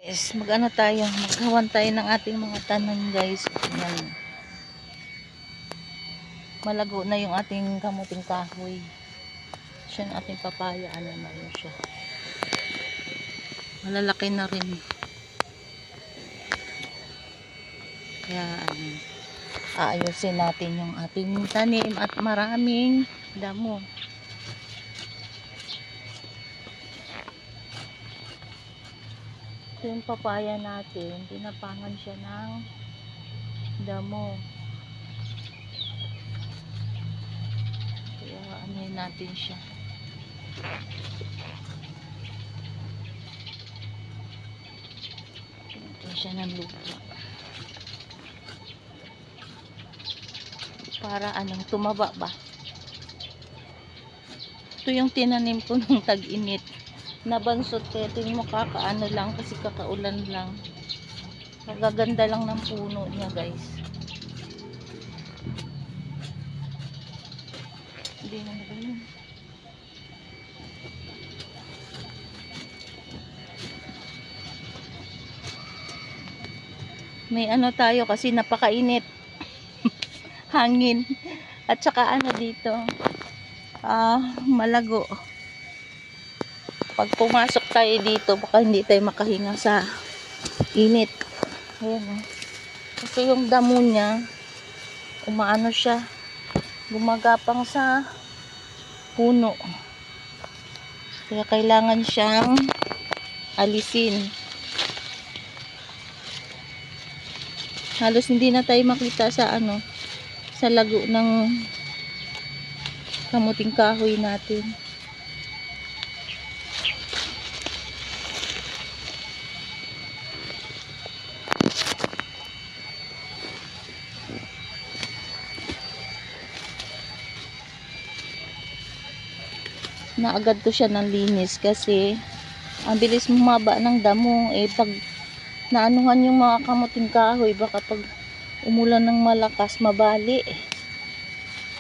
Is mag-ano tayo, maghawan tayo ng ating mga tanan, guys. Yan. Malago na yung ating kamuting kahoy. Siya yung ating papaya, ano na yun siya. Malalaki na rin. Kaya aayusin natin yung ating tanim at maraming damo. So yung papaya natin, tinapangan siya ng damo. Kaya anuhin natin siya. Ito siya ng lupa. Para tumaba ba. Ito yung tinanim ko nung tag-init. Nabansot kaya tingin mo kakaano lang kasi kakaulan lang. Nagaganda lang ng puno niya, guys. Hindi na ba yun? May tayo kasi napakainit. Hangin. At saka dito. Malago. Pag pumasok tayo dito, baka hindi tayo makahinga sa init. Ayan. Kasi yung damo niya, umaano siya, gumagapang sa puno. Kaya kailangan siyang alisin. Halos hindi na tayo makita sa sa lago ng kamuting kahoy natin. Naagad ko siya ng linis kasi ang bilis bumaba ng damo. Pag naanuhan yung mga kamuting kahoy, baka pag umulan ng malakas mabali.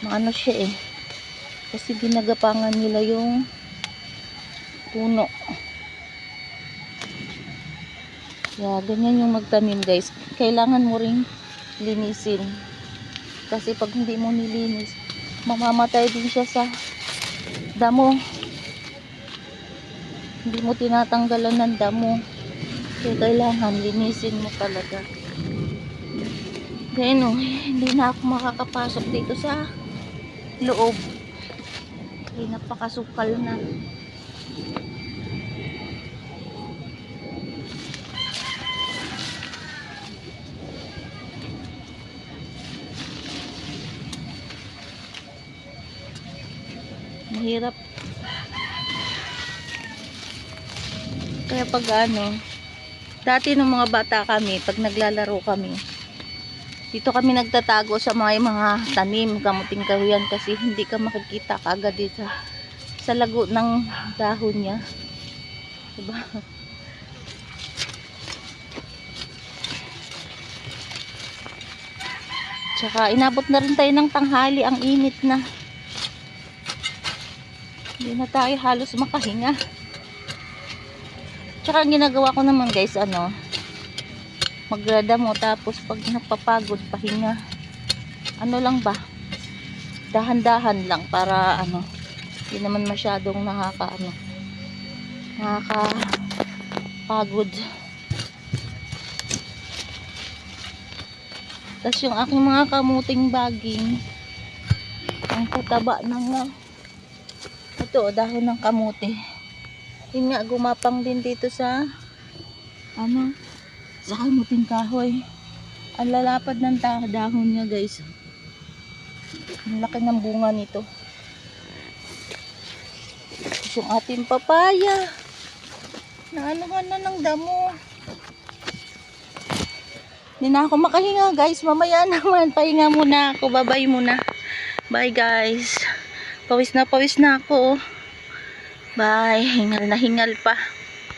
Maano siya kasi ginagapangan nila yung puno. Kaya ganyan yung magtanim, guys. Kailangan mo ring linisin kasi pag hindi mo nilinis, mamamatay din siya sa damo. Hindi mo tinatanggalan ng damo. Kaya kailangan linisin mo talaga. Kaya hindi na ako makakapasok dito sa loob. Kaya napakasukal na. Mahirap. Kaya pag dati nung mga bata kami, pag naglalaro kami, dito kami nagtatago sa mga tanim, kamuting kahoyan, kasi hindi ka makikita kaagad dito sa lago ng dahon niya. Diba? Tsaka inabot na rin tayo ng tanghali, ang init na. Hindi na tayo halos makahinga. Tsaka ang ginagawa ko naman, guys, magdadamo, tapos pag napapagod pahinga, lang ba, dahan-dahan lang para hindi naman masyadong nakakapagod. Tapos yung aking mga kamuting baging, ang tataba ng dahon ng kamuti. Yun nga, gumapang din dito sa sa kamuting kahoy. Ang lalapad ng dahon niya, guys. Ang laki ng bunga nito. Yung ating papaya, naanuhan na ng damo. Hindi na ako makahinga, guys. Mamaya naman, pahinga muna ako. Bye-bye muna. Bye, guys. Pawis na ako. Bye. Hingal na hingal pa.